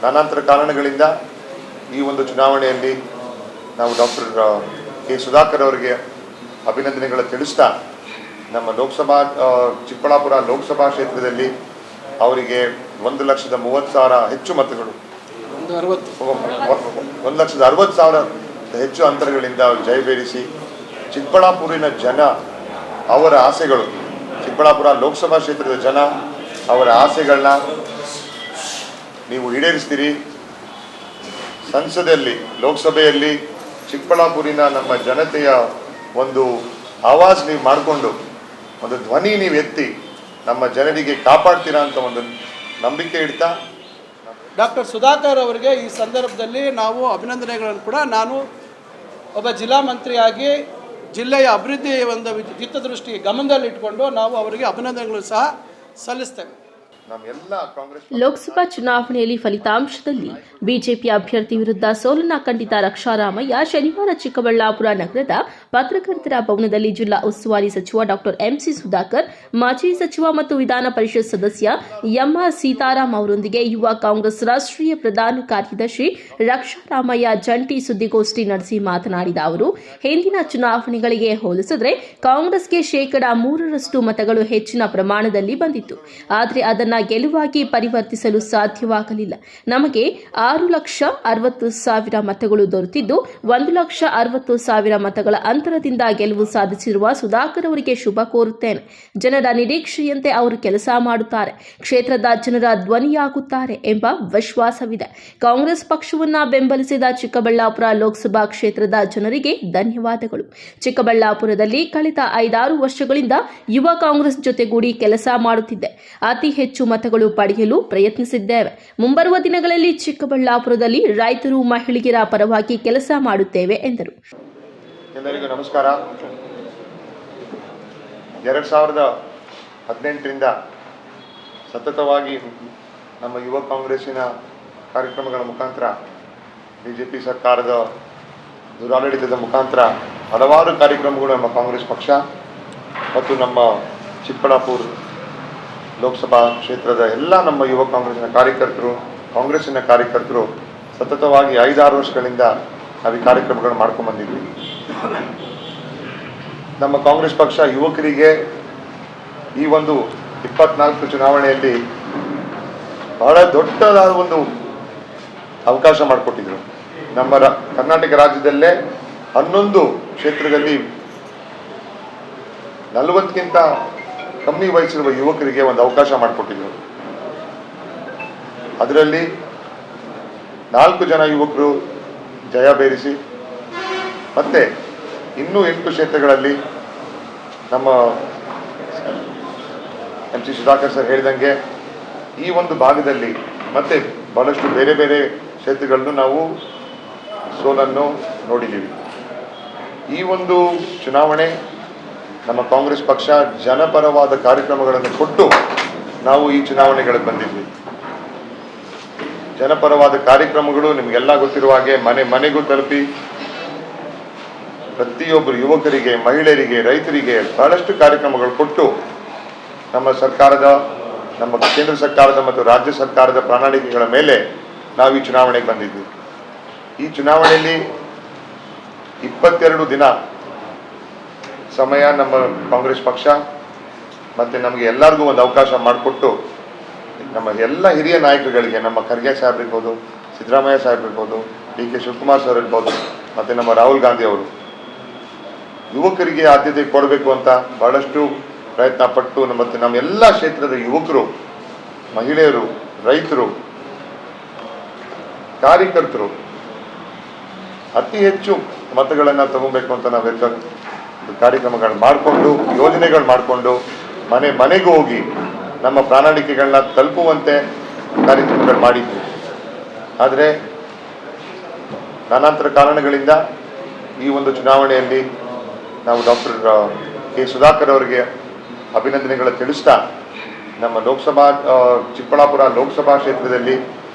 ನಾನಾಂತರ ಕಾರಣಗಳಿಂದ ಈ ಒಂದು ಚುನಾವಣೆಯಲ್ಲಿ ನಾವು ಡಾಕ್ಟರ್ ಕೆ ಸುಧಾಕರ್ ಅವರಿಗೆ ಅಭಿನಂದನೆಗಳ ತಿಳಿಸ್ತಾ ನಮ್ಮ ಲೋಕಸಭಾ ಚಿಕ್ಕಬಳ್ಳಾಪುರ ಲೋಕಸಭಾ ಕ್ಷೇತ್ರದಲ್ಲಿ ಅವರಿಗೆ 1,30,000 ಹೆಚ್ಚು ಮತಗಳು 1,60,000 ಹೆಚ್ಚು ಅಂತರಗಳಿಂದ ಜಯಬೇರಿಸಿ ಚಿಕ್ಕಬಳ್ಳಾಪುರಿನ ಜನ ಅವರ ಆಸೆಗಳು ಚಿಕ್ಕಬಳ್ಳಾಪುರ ಲೋಕಸಭಾ ಕ್ಷೇತ್ರದ ಜನ ಅವರ ಆಸೆಗಳನ್ನ ನೀವು ಈಡೇರಿಸ್ತೀರಿ. ಸಂಸದಲ್ಲಿ ಲೋಕಸಭೆಯಲ್ಲಿ ಚಿಕ್ಕಬಳ್ಳಾಪುರಿನ ನಮ್ಮ ಜನತೆಯ ಒಂದು ಆವಾಜ್ ನೀವು ಮಾಡಿಕೊಂಡು ಒಂದು ಧ್ವನಿ ನೀವು ಎತ್ತಿ ನಮ್ಮ ಜನರಿಗೆ ಕಾಪಾಡ್ತೀರಾ ಅಂತ ಒಂದು ನಂಬಿಕೆ ಇಡ್ತಾ ಡಾಕ್ಟರ್ ಸುಧಾಕರ್ ಅವರಿಗೆ ಈ ಸಂದರ್ಭದಲ್ಲಿ ನಾವು ಅಭಿನಂದನೆಗಳನ್ನು ಕೂಡ ನಾನು ಒಬ್ಬ ಜಿಲ್ಲಾ ಮಂತ್ರಿಯಾಗಿ ಜಿಲ್ಲೆಯ ಅಭಿವೃದ್ಧಿ ಒಂದು ಹಿತದೃಷ್ಟಿ ಗಮನದಲ್ಲಿಟ್ಟುಕೊಂಡು ನಾವು ಅವರಿಗೆ ಅಭಿನಂದನೆಗಳು ಸಹ ಸಲ್ಲಿಸ್ತೇವೆ. ಲೋಕಸಭಾ ಚುನಾವಣೆಯಲ್ಲಿ ಫಲಿತಾಂಶದಲ್ಲಿ ಬಿಜೆಪಿ ಅಭ್ಯರ್ಥಿ ವಿರುದ್ಧ ಸೋಲನ್ನ ಕಂಡಿದ್ದ ರಕ್ಷಾರಾಮಯ್ಯ ಶನಿವಾರ ಚಿಕ್ಕಬಳ್ಳಾಪುರ ನಗರದ ಪತ್ರಕರ್ತರ ಭವನದಲ್ಲಿ ಜಿಲ್ಲಾ ಉಸ್ತುವಾರಿ ಸಚಿವ ಡಾಕ್ಟರ್ ಎಂಸಿ ಸುಧಾಕರ್, ಮಾಜಿ ಸಚಿವ ಮತ್ತು ವಿಧಾನ ಪರಿಷತ್ ಸದಸ್ಯ ಎಂಆರ್ ಸೀತಾರಾಮ್ ಅವರೊಂದಿಗೆ ಯುವ ಕಾಂಗ್ರೆಸ್ ರಾಷ್ಟ್ರೀಯ ಪ್ರಧಾನ ಕಾರ್ಯದರ್ಶಿ ರಕ್ಷಾರಾಮಯ್ಯ ಜಂಟಿ ಸುದ್ದಿಗೋಷ್ಠಿ ನಡೆಸಿ ಮಾತನಾಡಿದ ಅವರು, ಹಿಂದಿನ ಚುನಾವಣೆಗಳಿಗೆ ಹೋಲಿಸಿದರೆ ಕಾಂಗ್ರೆಸ್ಗೆ 3% ಮತಗಳು ಹೆಚ್ಚಿನ ಪ್ರಮಾಣದಲ್ಲಿ ಬಂದಿತ್ತು. ಆದರೆ ಅದನ್ನು ಗೆಲುವಾಗಿ ಪರಿವರ್ತಿಸಲು ಸಾಧ್ಯವಾಗಲಿಲ್ಲ. ನಮಗೆ 6,60,000 ಮತಗಳು ದೊರೆತಿದ್ದು 1,60,000 ಮತಗಳ ಅಂತರದಿಂದ ಗೆಲುವು ಸಾಧಿಸಿರುವ ಸುಧಾಕರ್ ಅವರಿಗೆ ಶುಭ ಕೋರುತ್ತೇನೆ. ಜನರ ನಿರೀಕ್ಷೆಯಂತೆ ಅವರು ಕೆಲಸ ಮಾಡುತ್ತಾರೆ, ಕ್ಷೇತ್ರದ ಜನರ ಧ್ವನಿಯಾಗುತ್ತಾರೆ ಎಂಬ ವಿಶ್ವಾಸವಿದೆ. ಕಾಂಗ್ರೆಸ್ ಪಕ್ಷವನ್ನು ಬೆಂಬಲಿಸಿದ ಚಿಕ್ಕಬಳ್ಳಾಪುರ ಲೋಕಸಭಾ ಕ್ಷೇತ್ರದ ಜನರಿಗೆ ಧನ್ಯವಾದಗಳು. ಚಿಕ್ಕಬಳ್ಳಾಪುರದಲ್ಲಿ ಕಳೆದ 5-6 ವರ್ಷಗಳಿಂದ ಯುವ ಕಾಂಗ್ರೆಸ್ ಜೊತೆಗೂಡಿ ಕೆಲಸ ಮಾಡುತ್ತಿದ್ದೆ. ಅತಿ ಹೆಚ್ಚು ಮತಗಳು ಪಡೆಯಲು ಪ್ರಯತ್ನಿಸಿದ್ದೇವೆ. ಮುಂಬರುವ ದಿನಗಳಲ್ಲಿ ಚಿಕ್ಕಬಳ್ಳಾಪುರದಲ್ಲಿ ರೈತರು, ಮಹಿಳೆಯರ ಪರವಾಗಿ ಕೆಲಸ ಮಾಡುತ್ತೇವೆ ಎಂದರು. ಎಲ್ಲರಿಗೂ ನಮಸ್ಕಾರ. 2018ರಿಂದ ಸತತವಾಗಿ ನಮ್ಮ ಯುವ ಕಾಂಗ್ರೆಸ್ಸಿನ ಕಾರ್ಯಕ್ರಮಗಳ ಮುಖಾಂತರ ಬಿಜೆಪಿ ಸರ್ಕಾರದ ದುರಾಡಳಿತದ ಮುಖಾಂತರ ಹಲವಾರು ಕಾರ್ಯಕ್ರಮಗಳು ನಮ್ಮ ಕಾಂಗ್ರೆಸ್ ಪಕ್ಷ ಮತ್ತು ನಮ್ಮ ಚಿಕ್ಕಬಳ್ಳಾಪುರ ಲೋಕಸಭಾ ಕ್ಷೇತ್ರದ ಎಲ್ಲ ನಮ್ಮ ಯುವ ಕಾಂಗ್ರೆಸ್ಸಿನ ಕಾರ್ಯಕರ್ತರು ಸತತವಾಗಿ 5-6 ವರ್ಷಗಳಿಂದ ನಾವು ಈ ಕಾರ್ಯಕ್ರಮಗಳನ್ನು ಮಾಡ್ಕೊಂಡು ಬಂದಿದ್ವಿ. ನಮ್ಮ ಕಾಂಗ್ರೆಸ್ ಪಕ್ಷ ಯುವಕರಿಗೆ ಈ ಒಂದು 24 ಚುನಾವಣೆಯಲ್ಲಿ ಬಹಳ ದೊಡ್ಡದಾದ ಒಂದು ಅವಕಾಶ ಮಾಡಿಕೊಟ್ಟಿದ್ರು. ನಮ್ಮ ಕರ್ನಾಟಕ ರಾಜ್ಯದಲ್ಲೇ 11 ಕ್ಷೇತ್ರದಲ್ಲಿ 40ಕ್ಕಿಂತ ಕಮ್ಮಿ ವಯಸ್ಸಿರುವ ಯುವಕರಿಗೆ ಒಂದು ಅವಕಾಶ ಮಾಡಿಕೊಟ್ಟಿದ್ರು. ಅದರಲ್ಲಿ 4 ಜನ ಯುವಕರು ಜಯಬೇರಿಸಿ ಮತ್ತೆ ಇನ್ನೂ 8 ಕ್ಷೇತ್ರಗಳಲ್ಲಿ ನಮ್ಮ ಎಂಸಿ ಸುಧಾಕರ್ ಸರ್ ಹೇಳಿದಂಗೆ ಈ ಒಂದು ಭಾಗದಲ್ಲಿ ಮತ್ತೆ ಬಹಳಷ್ಟು ಬೇರೆ ಬೇರೆ ಕ್ಷೇತ್ರಗಳನ್ನು ನಾವು ಸೋಲನ್ನು ನೋಡಿದ್ದೀವಿ. ಈ ಒಂದು ಚುನಾವಣೆ ನಮ್ಮ ಕಾಂಗ್ರೆಸ್ ಪಕ್ಷ ಜನಪರವಾದ ಕಾರ್ಯಕ್ರಮಗಳನ್ನು ಕೊಟ್ಟು ನಾವು ಈ ಚುನಾವಣೆಗಳಿಗೆ ಬಂದಿದ್ವಿ. ಜನಪರವಾದ ಕಾರ್ಯಕ್ರಮಗಳು ನಿಮಗೆಲ್ಲ ಗೊತ್ತಿರುವ ಹಾಗೆ ಮನೆಗೂ ತಲುಪಿ ಪ್ರತಿಯೊಬ್ಬರು ಯುವಕರಿಗೆ, ಮಹಿಳೆಯರಿಗೆ, ರೈತರಿಗೆ ಬಹಳಷ್ಟು ಕಾರ್ಯಕ್ರಮಗಳು ಕೊಟ್ಟು ನಮ್ಮ ಕೇಂದ್ರ ಸರ್ಕಾರದ ಮತ್ತು ರಾಜ್ಯ ಸರ್ಕಾರದ ಪ್ರಣಾಳಿಕೆಗಳ ಮೇಲೆ ನಾವು ಈ ಚುನಾವಣೆಗೆ ಬಂದಿದ್ವಿ. ಈ ಚುನಾವಣೆಯಲ್ಲಿ 22 ದಿನ ಸಮಯ ನಮ್ಮ ಕಾಂಗ್ರೆಸ್ ಪಕ್ಷ ಮತ್ತು ನಮಗೆ ಎಲ್ಲರಿಗೂ ಒಂದು ಅವಕಾಶ ಮಾಡಿಕೊಟ್ಟು ನಮ್ಮ ಎಲ್ಲ ಹಿರಿಯ ನಾಯಕರುಗಳಿಗೆ, ನಮ್ಮ ಖರ್ಗೆ ಸಾಹೇಬ್ ಇರ್ಬೋದು, ಸಿದ್ದರಾಮಯ್ಯ ಸಾಹೇಬ್ ಇರ್ಬೋದು, ಡಿ ಕೆ ಶಿವಕುಮಾರ್ ಸರ್ ಇರ್ಬೋದು, ಮತ್ತು ನಮ್ಮ ರಾಹುಲ್ ಗಾಂಧಿ ಅವರು ಯುವಕರಿಗೆ ಆದ್ಯತೆ ಕೊಡಬೇಕು ಅಂತ ಬಹಳಷ್ಟು ಪ್ರಯತ್ನ ಪಟ್ಟು ಮತ್ತು ನಮ್ಮ ಎಲ್ಲ ಕ್ಷೇತ್ರದ ಯುವಕರು, ಮಹಿಳೆಯರು, ರೈತರು, ಕಾರ್ಯಕರ್ತರು ಅತಿ ಹೆಚ್ಚು ಮತಗಳನ್ನು ತಗೋಬೇಕು ಅಂತ ನಾವೆಲ್ಲ ಕಾರ್ಯಕ್ರಮಗಳು ಮಾಡಿಕೊಂಡು, ಯೋಜನೆಗಳು ಮಾಡಿಕೊಂಡು ಮನೆಗೂ ಹೋಗಿ ನಮ್ಮ ಪ್ರಣಾಳಿಕೆಗಳನ್ನ ತಲುಪುವಂತೆ ಕಾರ್ಯಕ್ರಮಗಳು ಮಾಡಿದ್ವಿ. ಆದರೆ ನಾನಾಂತರ ಕಾರಣಗಳಿಂದ ಈ ಒಂದು ಚುನಾವಣೆಯಲ್ಲಿ ನಾವು ಡಾಕ್ಟರ್ ಕೆ ಸುಧಾಕರ್ ಅವರಿಗೆ ಅಭಿನಂದನೆಗಳ ತಿಳಿಸ್ತಾ ನಮ್ಮ ಚಿಕ್ಕಬಳ್ಳಾಪುರ ಲೋಕಸಭಾ ಕ್ಷೇತ್ರದಲ್ಲಿ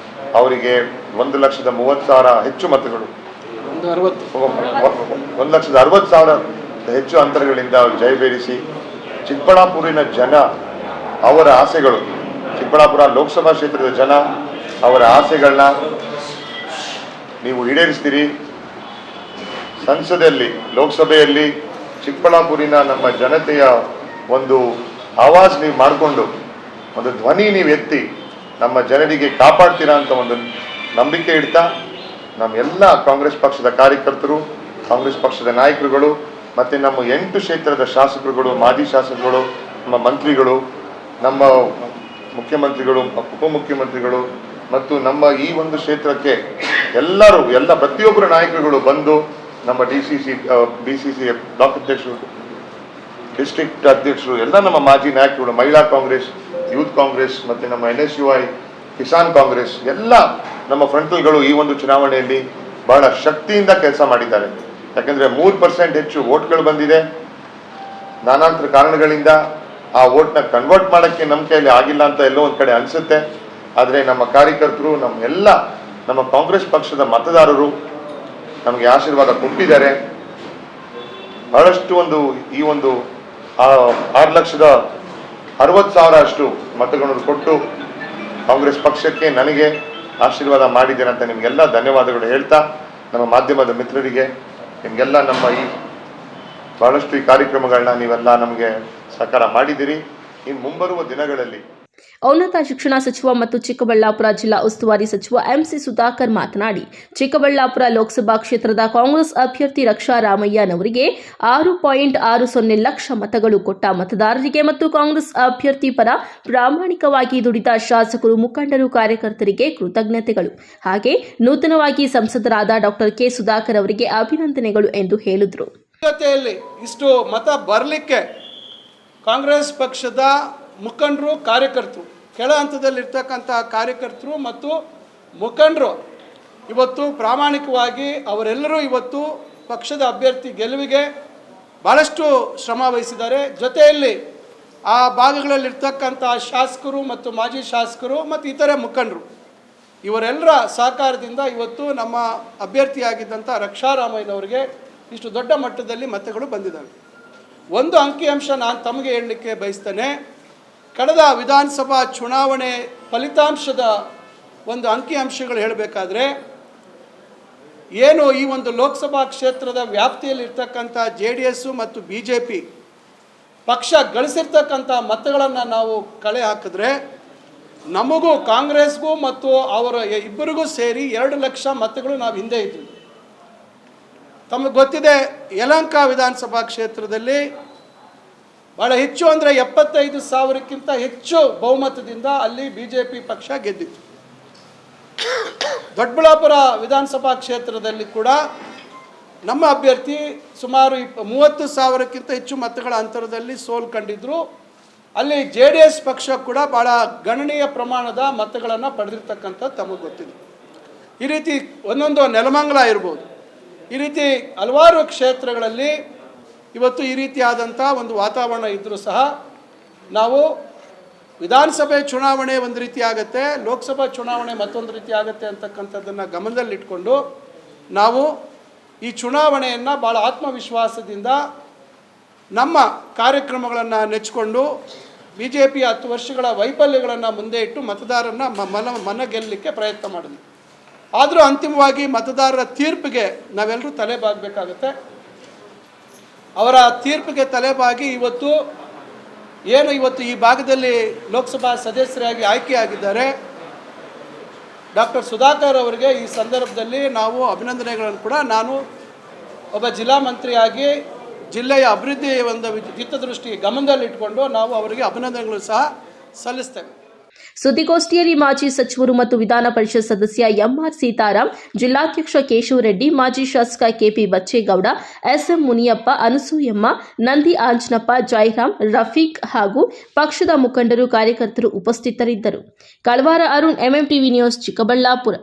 ಅವರಿಗೆ 1,30,000 ಹೆಚ್ಚು ಮತಗಳು 1,60,000 ಹೆಚ್ಚು ಅಂತರಗಳಿಂದ ಜಯಬೇರಿಸಿ ಚಿಕ್ಕಬಳ್ಳಾಪುರಿನ ಜನ ಅವರ ಆಸೆಗಳು ಚಿಕ್ಕಬಳ್ಳಾಪುರ ಲೋಕಸಭಾ ಕ್ಷೇತ್ರದ ಜನ ಅವರ ಆಸೆಗಳನ್ನ ನೀವು ಈಡೇರಿಸ್ತೀರಿ. ಸಂಸದಲ್ಲಿ, ಲೋಕಸಭೆಯಲ್ಲಿ ಚಿಕ್ಕಬಳ್ಳಾಪುರಿನ ನಮ್ಮ ಜನತೆಯ ಒಂದು ಆವಾಜ್ ನೀವು ಮಾಡಿಕೊಂಡು, ಒಂದು ಧ್ವನಿ ನೀವು ಎತ್ತಿ ನಮ್ಮ ಜನರಿಗೆ ಕಾಪಾಡ್ತೀರಾ ಅಂತ ಒಂದು ನಂಬಿಕೆ ಇಡ್ತಾ, ನಮ್ಮೆಲ್ಲ ಕಾಂಗ್ರೆಸ್ ಪಕ್ಷದ ಕಾರ್ಯಕರ್ತರು, ಕಾಂಗ್ರೆಸ್ ಪಕ್ಷದ ನಾಯಕರುಗಳು ಮತ್ತು ನಮ್ಮ 8 ಕ್ಷೇತ್ರದ ಶಾಸಕರುಗಳು, ಮಾಜಿ ಶಾಸಕರುಗಳು, ನಮ್ಮ ಮಂತ್ರಿಗಳು, ನಮ್ಮ ಮುಖ್ಯಮಂತ್ರಿಗಳು, ಉಪಮುಖ್ಯಮಂತ್ರಿಗಳು ಮತ್ತು ನಮ್ಮ ಈ ಒಂದು ಕ್ಷೇತ್ರಕ್ಕೆ ಎಲ್ಲ ಪ್ರತಿಯೊಬ್ಬರು ನಾಯಕರುಗಳು ಬಂದು ನಮ್ಮ BCC ಬ್ಲಾಕ್ ಅಧ್ಯಕ್ಷರು, ಡಿಸ್ಟ್ರಿಕ್ಟ್ ಅಧ್ಯಕ್ಷರು, ಎಲ್ಲ ನಮ್ಮ ಮಾಜಿ ನಾಯಕರುಗಳು, ಮಹಿಳಾ ಕಾಂಗ್ರೆಸ್, ಯೂತ್ ಕಾಂಗ್ರೆಸ್ ಮತ್ತು ನಮ್ಮ NSUI, ಕಿಸಾನ್ ಕಾಂಗ್ರೆಸ್ ಎಲ್ಲ ನಮ್ಮ ಫ್ರಂಟಲ್ಗಳು ಈ ಒಂದು ಚುನಾವಣೆಯಲ್ಲಿ ಬಹಳ ಶಕ್ತಿಯಿಂದ ಕೆಲಸ ಮಾಡಿದ್ದಾರೆ. ಯಾಕಂದರೆ 3% ಹೆಚ್ಚು ವೋಟ್ಗಳು ಬಂದಿದೆ. ನಾನಾಂತರ ಕಾರಣಗಳಿಂದ ಆ ವೋಟ್ನ ಕನ್ವರ್ಟ್ ಮಾಡೋಕ್ಕೆ ನಮ್ಮ ಕೈಯಲ್ಲಿ ಆಗಿಲ್ಲ ಅಂತ ಎಲ್ಲೋ ಒಂದು ಕಡೆ ಅನಿಸುತ್ತೆ. ಆದರೆ ನಮ್ಮ ಕಾರ್ಯಕರ್ತರು, ನಮ್ಮ ಕಾಂಗ್ರೆಸ್ ಪಕ್ಷದ ಮತದಾರರು ನಮಗೆ ಆಶೀರ್ವಾದ ಕೊಟ್ಟಿದ್ದಾರೆ. ಬಹಳಷ್ಟು ಈ ಒಂದು 6,60,000 ಅಷ್ಟು ಮತಗಳನ್ನು ಕೊಟ್ಟು ಕಾಂಗ್ರೆಸ್ ಪಕ್ಷಕ್ಕೆ ನನಗೆ ಆಶೀರ್ವಾದ ಮಾಡಿದ್ದೀರ ಅಂತ ನಿಮಗೆಲ್ಲ ಧನ್ಯವಾದಗಳು ಹೇಳ್ತಾ, ನಮ್ಮ ಮಾಧ್ಯಮದ ಮಿತ್ರರಿಗೆ ನಿಮಗೆಲ್ಲ ಬಹಳಷ್ಟು ಈ ಕಾರ್ಯಕ್ರಮಗಳನ್ನ ನೀವೆಲ್ಲ ನಮಗೆ ಸಹಕಾರ ಮಾಡಿದ್ದೀರಿ. ಇನ್ನು ಮುಂಬರುವ ದಿನಗಳಲ್ಲಿ ಉನ್ನತ ಶಿಕ್ಷಣ ಸಚಿವ ಮತ್ತು ಚಿಕ್ಕಬಳ್ಳಾಪುರ ಜಿಲ್ಲಾ ಉಸ್ತುವಾರಿ ಸಚಿವ MC ಸುಧಾಕರ್ ಮಾತನಾಡಿ, ಚಿಕ್ಕಬಳ್ಳಾಪುರ ಲೋಕಸಭಾ ಕ್ಷೇತ್ರದ ಕಾಂಗ್ರೆಸ್ ಅಭ್ಯರ್ಥಿ ರಕ್ಷಾ ರಾಮಯ್ಯನವರಿಗೆ 6.60 ಲಕ್ಷ ಮತಗಳು ಕೊಟ್ಟ ಮತದಾರರಿಗೆ ಮತ್ತು ಕಾಂಗ್ರೆಸ್ ಅಭ್ಯರ್ಥಿ ಪರ ಪ್ರಾಮಾಣಿಕವಾಗಿ ದುಡಿದ ಶಾಸಕರು, ಮುಖಂಡರು, ಕಾರ್ಯಕರ್ತರಿಗೆ ಕೃತಜ್ಞತೆಗಳು. ಹಾಗೆ ನೂತನವಾಗಿ ಸಂಸದರಾದ ಡಾಕ್ಟರ್ ಕೆ ಸುಧಾಕರ್ ಅವರಿಗೆ ಅಭಿನಂದನೆಗಳು ಎಂದು ಹೇಳಿದರು. ಇಷ್ಟು ಮತ ಬರಲಿಕ್ಕೆ ಕಾಂಗ್ರೆಸ್ ಪಕ್ಷದ ಮುಖಂಡರು, ಕಾರ್ಯಕರ್ತರು, ಕೆಳ ಹಂತದಲ್ಲಿರ್ತಕ್ಕಂಥ ಕಾರ್ಯಕರ್ತರು ಮತ್ತು ಮುಖಂಡರು ಇವತ್ತು ಪ್ರಾಮಾಣಿಕವಾಗಿ ಅವರೆಲ್ಲರೂ ಇವತ್ತು ಪಕ್ಷದ ಅಭ್ಯರ್ಥಿ ಗೆಲುವಿಗೆ ಭಾಳಷ್ಟು ಶ್ರಮ ವಹಿಸಿದ್ದಾರೆ. ಜೊತೆಯಲ್ಲಿ ಆ ಭಾಗಗಳಲ್ಲಿರ್ತಕ್ಕಂಥ ಶಾಸಕರು ಮತ್ತು ಮಾಜಿ ಶಾಸಕರು ಮತ್ತು ಇತರೆ ಮುಖಂಡರು ಇವರೆಲ್ಲರ ಸಹಕಾರದಿಂದ ಇವತ್ತು ನಮ್ಮ ಅಭ್ಯರ್ಥಿಯಾಗಿದ್ದಂಥ ರಕ್ಷಾ ರಾಮಯ್ಯನವರಿಗೆ ಇಷ್ಟು ದೊಡ್ಡ ಮಟ್ಟದಲ್ಲಿ ಮತಗಳು ಬಂದಿದ್ದಾವೆ. ಒಂದು ಅಂಕಿಅಂಶ ನಾನು ತಮಗೆ ಹೇಳಲಿಕ್ಕೆ ಬಯಸ್ತೇನೆ. ಕಳೆದ ವಿಧಾನಸಭಾ ಚುನಾವಣೆ ಫಲಿತಾಂಶದ ಒಂದು ಅಂಕಿಅಂಶಗಳು ಹೇಳಬೇಕಾದ್ರೆ, ಏನು ಈ ಒಂದು ಲೋಕಸಭಾ ಕ್ಷೇತ್ರದ ವ್ಯಾಪ್ತಿಯಲ್ಲಿರ್ತಕ್ಕಂಥ JDS ಮತ್ತು BJP ಪಕ್ಷ ಗಳಿಸಿರ್ತಕ್ಕಂಥ ಮತಗಳನ್ನು ನಾವು ಕಳೆ ಹಾಕಿದ್ರೆ, ನಮಗೂ ಕಾಂಗ್ರೆಸ್ಗೂ ಮತ್ತು ಅವರ ಇಬ್ಬರಿಗೂ ಸೇರಿ 2 ಲಕ್ಷ ಮತಗಳು ನಾವು ಹಿಂದೆ ಇದ್ವಿ. ತಮಗೆ ಗೊತ್ತಿದೆ, ಯಲಹಂಕ ವಿಧಾನಸಭಾ ಕ್ಷೇತ್ರದಲ್ಲಿ ಭಾಳ ಹೆಚ್ಚು ಅಂದರೆ 75,000ಕ್ಕಿಂತ ಹೆಚ್ಚು ಬಹುಮತದಿಂದ ಅಲ್ಲಿ BJP ಪಕ್ಷ ಗೆದ್ದಿತ್ತು. ದೊಡ್ಡಬಳ್ಳಾಪುರ ವಿಧಾನಸಭಾ ಕ್ಷೇತ್ರದಲ್ಲಿ ಕೂಡ ನಮ್ಮ ಅಭ್ಯರ್ಥಿ ಸುಮಾರು 30,000ಕ್ಕಿಂತ ಹೆಚ್ಚು ಮತಗಳ ಅಂತರದಲ್ಲಿ ಸೋಲು ಕಂಡಿದ್ದರು. ಅಲ್ಲಿ JDS ಪಕ್ಷ ಕೂಡ ಭಾಳ ಗಣನೀಯ ಪ್ರಮಾಣದ ಮತಗಳನ್ನು ಪಡೆದಿರ್ತಕ್ಕಂಥದ್ದು ತಮಗೆ ಗೊತ್ತಿದೆ. ಈ ರೀತಿ ಒಂದೊಂದು ನೆಲಮಂಗಲ ಇರ್ಬೋದು, ಈ ರೀತಿ ಹಲವಾರು ಕ್ಷೇತ್ರಗಳಲ್ಲಿ ಇವತ್ತು ಈ ರೀತಿಯಾದಂಥ ಒಂದು ವಾತಾವರಣ ಇದ್ದರೂ ಸಹ ನಾವು ವಿಧಾನಸಭೆ ಚುನಾವಣೆ ಒಂದು ರೀತಿ ಆಗುತ್ತೆ, ಲೋಕಸಭಾ ಚುನಾವಣೆ ಮತ್ತೊಂದು ರೀತಿ ಆಗುತ್ತೆ ಅಂತಕ್ಕಂಥದ್ದನ್ನು ಗಮನದಲ್ಲಿಟ್ಕೊಂಡು ನಾವು ಈ ಚುನಾವಣೆಯನ್ನು ಭಾಳ ಆತ್ಮವಿಶ್ವಾಸದಿಂದ ನಮ್ಮ ಕಾರ್ಯಕ್ರಮಗಳನ್ನು ನೆಚ್ಚಿಕೊಂಡು BJP 10 ವರ್ಷಗಳ ವೈಫಲ್ಯಗಳನ್ನು ಮುಂದೆ ಇಟ್ಟು ಮತದಾರರನ್ನ ಮನ ಗೆಲ್ಲಲಿಕ್ಕೆ ಪ್ರಯತ್ನ ಮಾಡಿದ್ವಿ. ಆದರೂ ಅಂತಿಮವಾಗಿ ಮತದಾರರ ತೀರ್ಪಿಗೆ ನಾವೆಲ್ಲರೂ ತಲೆಬಾಗಬೇಕಾಗುತ್ತೆ. ಅವರ ತೀರ್ಪಿಗೆ ತಲೆಬಾಗಿ ಇವತ್ತು ಇವತ್ತು ಈ ಭಾಗದಲ್ಲಿ ಲೋಕಸಭಾ ಸದಸ್ಯರಾಗಿ ಆಯ್ಕೆಯಾಗಿದ್ದಾರೆ ಡಾಕ್ಟರ್ ಸುಧಾಕರ್ ಅವರಿಗೆ ಈ ಸಂದರ್ಭದಲ್ಲಿ ನಾವು ಅಭಿನಂದನೆಗಳನ್ನು ಕೂಡ ನಾನು ಒಬ್ಬ ಜಿಲ್ಲಾ ಮಂತ್ರಿಯಾಗಿ ಜಿಲ್ಲೆಯ ಅಭಿವೃದ್ಧಿ ಒಂದು ಹಿತದೃಷ್ಟಿ ಗಮನದಲ್ಲಿಟ್ಕೊಂಡು ನಾವು ಅವರಿಗೆ ಅಭಿನಂದನೆಗಳು ಸಹ ಸಲ್ಲಿಸ್ತೇವೆ. ಸುದ್ದಿಗೋಷ್ಠಿಯಲ್ಲಿ ಮಾಜಿ ಸಚಿವರು ಮತ್ತು ವಿಧಾನ ಪರಿಷತ್ ಸದಸ್ಯ MR ಸೀತಾರಾಮ್, ಜಿಲ್ಲಾಧ್ಯಕ್ಷ ಕೇಶವ ರೆಡ್ಡಿ, ಮಾಜಿ ಶಾಸಕ KP ಬಚ್ಚೇಗೌಡ, SM ಮುನಿಯಪ್ಪ, ಅನಸೂಯಮ್ಮ, ನಂದಿ ಆಂಜನಪ್ಪ, ಜೈರಾಮ್, ರಫೀಕ್ ಹಾಗೂ ಪಕ್ಷದ ಮುಖಂಡರು, ಕಾರ್ಯಕರ್ತರು ಉಪಸ್ಥಿತರಿದ್ದರು. ಕಳವಾರ ಅರುಣ್, MMTV ನ್ಯೂಸ್, ಚಿಕ್ಕಬಳ್ಳಾಪುರ.